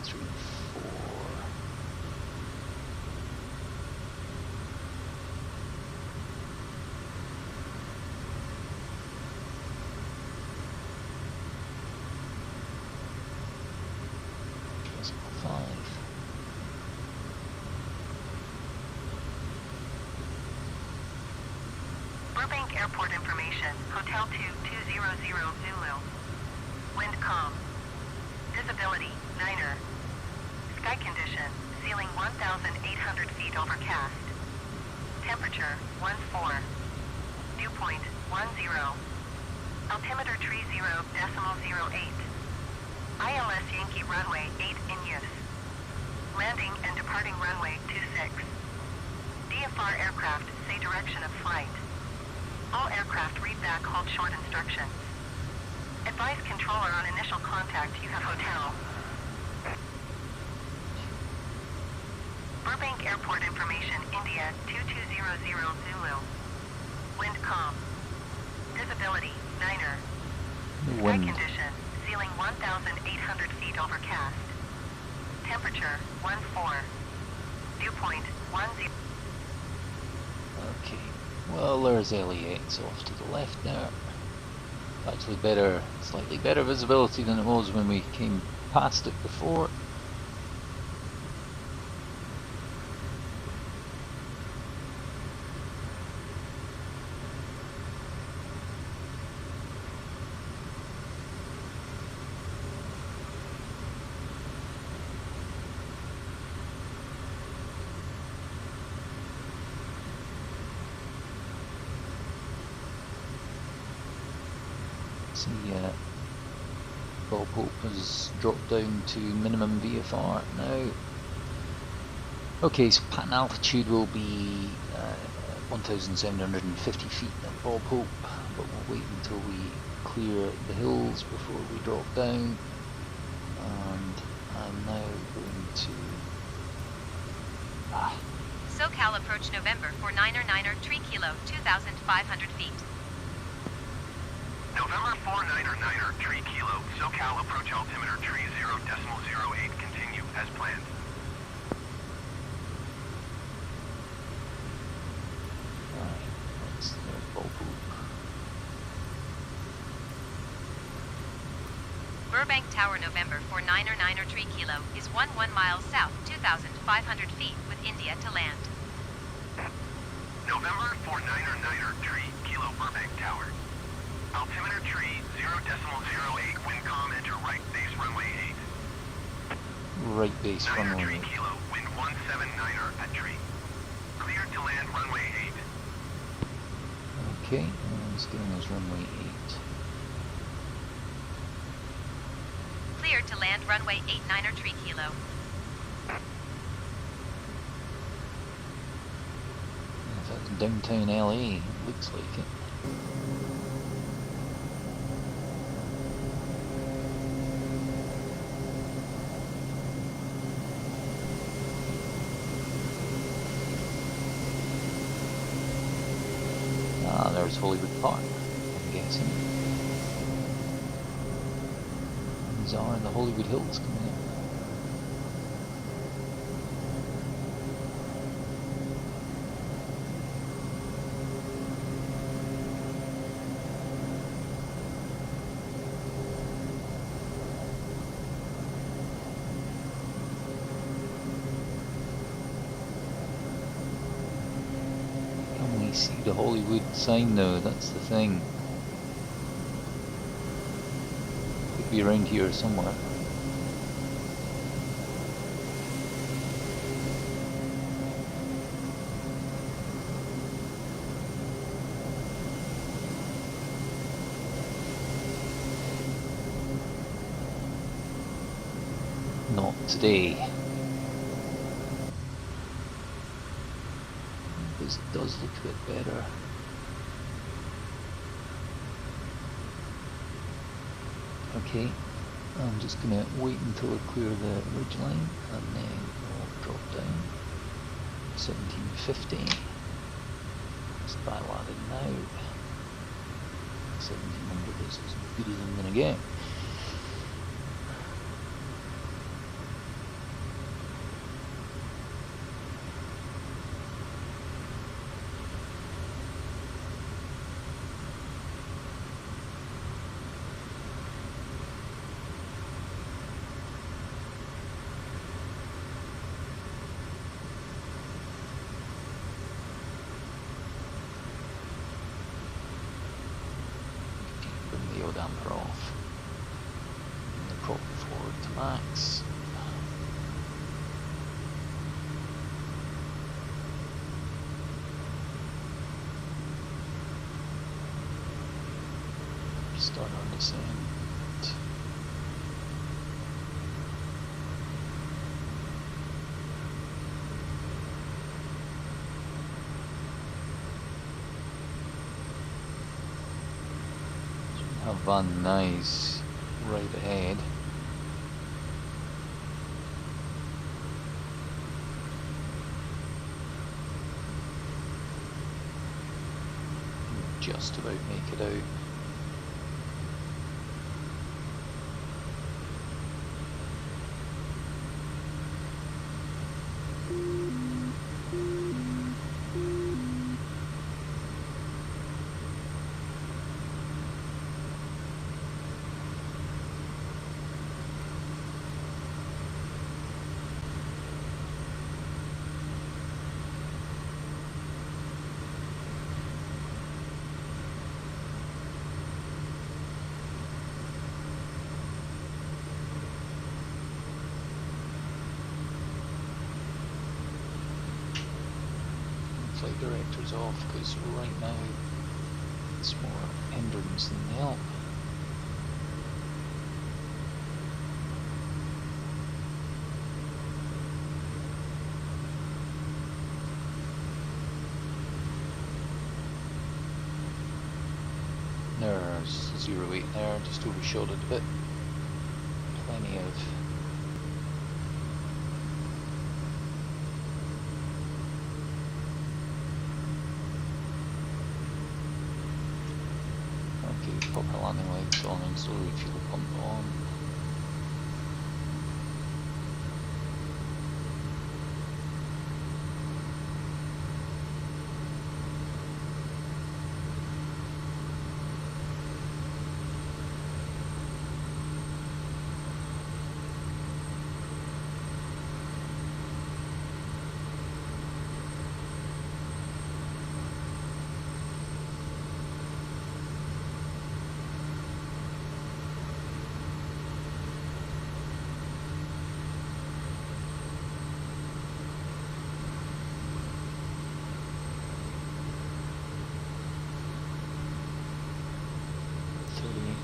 3, 4. Burbank Airport information, Hotel 2200 Zulu. Wind calm. Visibility, 9er. Sky condition, ceiling 1,800 feet overcast. Temperature, 14. Dew point, 10. Altimeter tree 0.08. ILS Yankee runway 8 in use. Landing and departing runway 26. DFR aircraft say direction of flight. All aircraft read back hold short instructions. Advise controller on initial contact you have hotel. Burbank Airport information, India 2200 Zulu. Wind calm. Visibility, 9er. Sky condition, ceiling 1,800 feet overcast. Temperature, 14. Dew point, 10. Okay, well there's LAX off to the left there. Actually slightly better visibility than it was when we came past it before. See, Bob Hope has dropped down to minimum VFR now. Okay, so pattern altitude will be 1,750 feet at Bob Hope, but we'll wait until we clear the hills before we drop down. And I'm now going to... SoCal approach November for 9er 3 kilo, 2,500 feet. November 49er 3 kilo, SoCal approach altimeter tree 0.08, continue as planned. Alright, that's the Bob Hope. Burbank Tower November for 9er 3 kilo is 11 miles south, 2,500 feet with India to land. November 49er 3 kilo, Burbank Tower. Altimeter tree 0.08, wind calm, enter right base runway 8. Right base runway 3 8. kilo, wind 179er at tree. Cleared to land runway 8. Okay, let's get on this runway 8. Cleared to land runway 89er 3 kilo. That's downtown LA, looks like it. There's Hollywood Park, I'm guessing. things are in the Hollywood Hills coming up. Can we see the Hollywood sign though? That's the thing. Could be around here somewhere. Not today. This does look a bit better. Okay, I'm just going to wait until I clear the ridge line and then I'll drop down 1750. It's dilated now. 1700 is as good as I'm going to get. Damper off and the prop forward to max. Start on descent. Van Nuys right ahead. Just about make it out. Flight director's off because right now it's more hindrance than help. There's 08 there, just overshot it a bit. Plenty of proper landing lights on and slowly fuel pump on.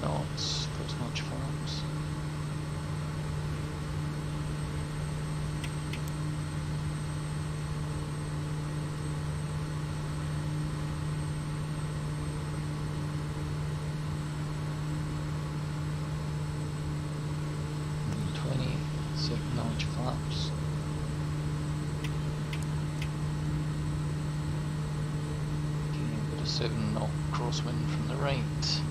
knots, first notch farms. And 20 second notch flaps. Getting a bit of 7 knot crosswind from the right.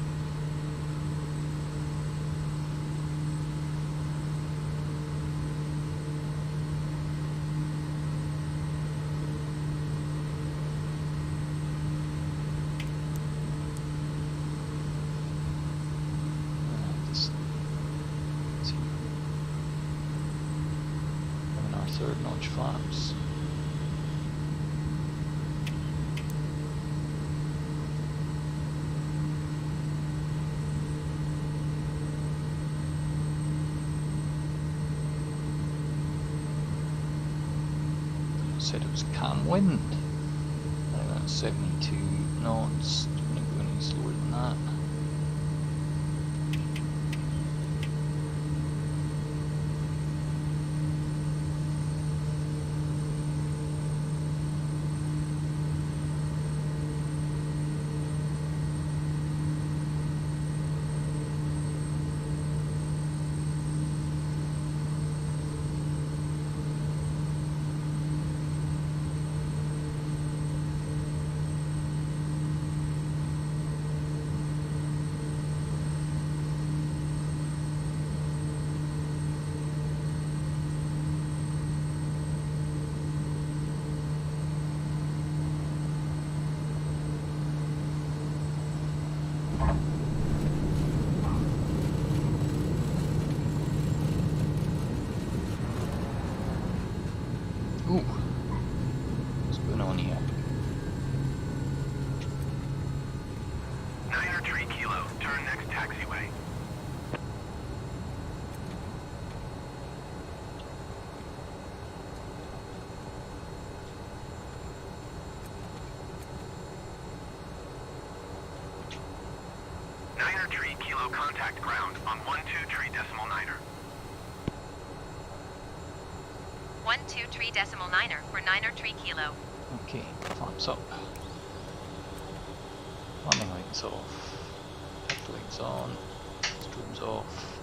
third notch flaps. Said it was calm wind. Now that's 72 knots. Don't want to go any slower than that. Ooh, what's going on here? 9er Tree Kilo, turn next taxiway. Niner Tree Kilo contact ground on 123.9er. 123.9er for 9er 3 kilo. Okay, flaps up. Landing lights off. Lights on. Strobes off.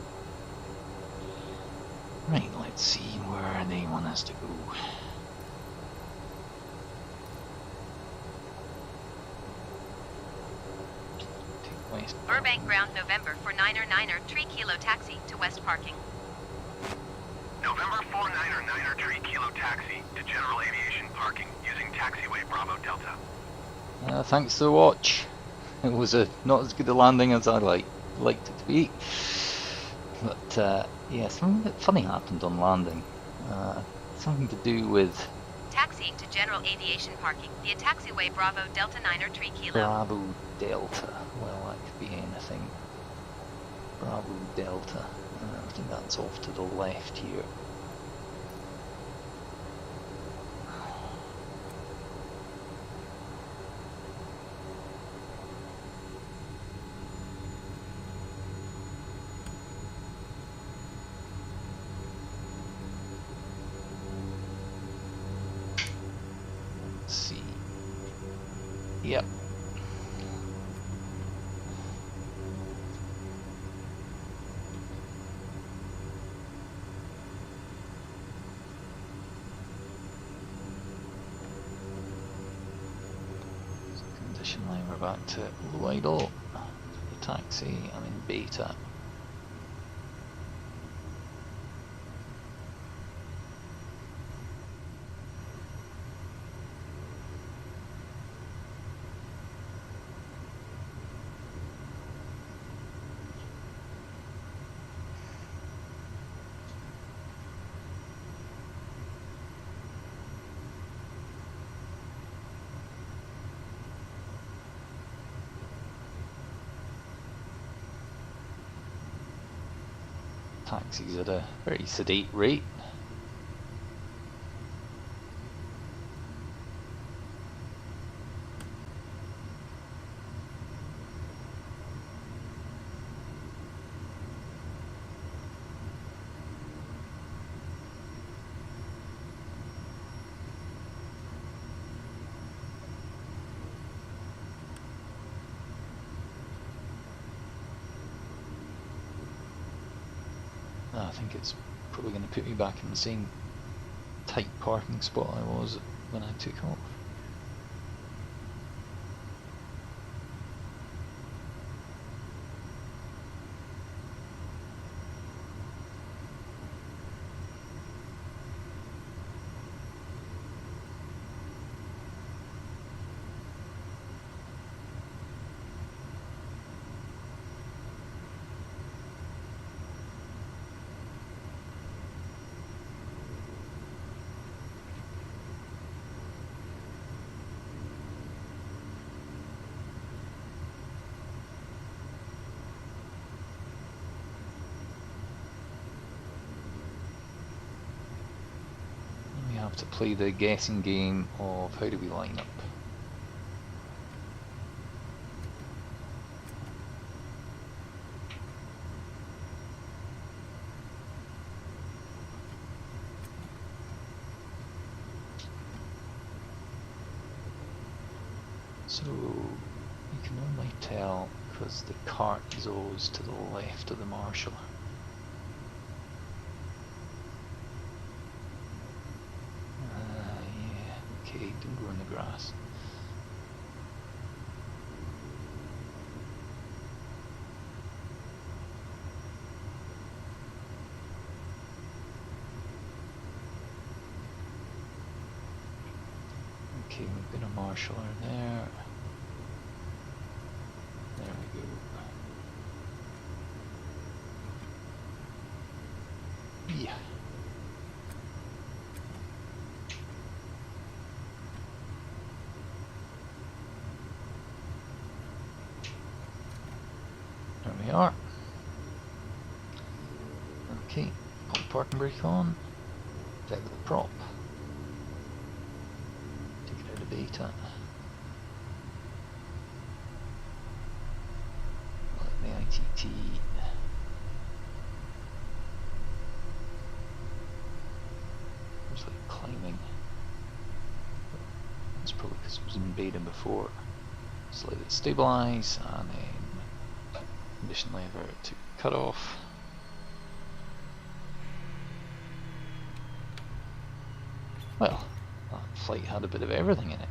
Right, let's see where they want us to go. Take west. Burbank ground November for 9er 3 kilo taxi to west parking. November 49er 9er Tree Kilo taxi to general aviation parking using taxiway Bravo Delta. Thanks to the watch. It was not as good a landing as I liked it to be. But yeah, something that funny happened on landing. Something to do with Taxiing to general aviation parking via taxiway Bravo Delta 9er 3 kilo. Bravo Delta. Well, that could be anything. Bravo Delta. I think that's off to the left here. Let's see. Yep. Condition line, we're back to low idle. The taxi, I'm in beta. Taxis at a very sedate rate. I think it's probably going to put me back in the same tight parking spot I was when I took off. have to play the guessing game of how do we line up. So you can only tell because the cart is always to the left of the marshal. Yeah, okay, don't go in the grass. Okay, we've got a marshaller there. There we go. Yeah. There we are. Okay, put the parking brake on. Check the prop. Take it out of beta. Let me ITT. It's like climbing. That's probably because it was in beta before. Just let it stabilize and then condition lever to cut off. Well, that flight had a bit of everything in it.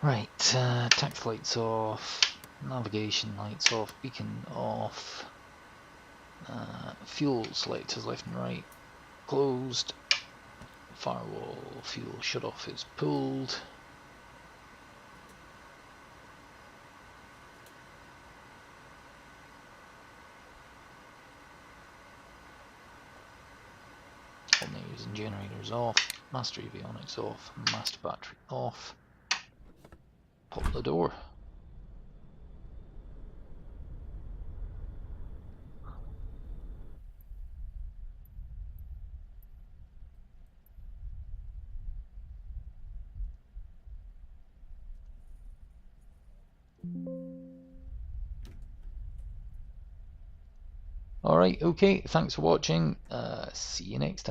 Right, tax lights off, navigation lights off, beacon off, fuel selectors left and right closed, firewall fuel shut off is pulled. Alternators and generators off, master avionics off, master battery off. Pop the door. Alright, okay, thanks for watching. See you next time.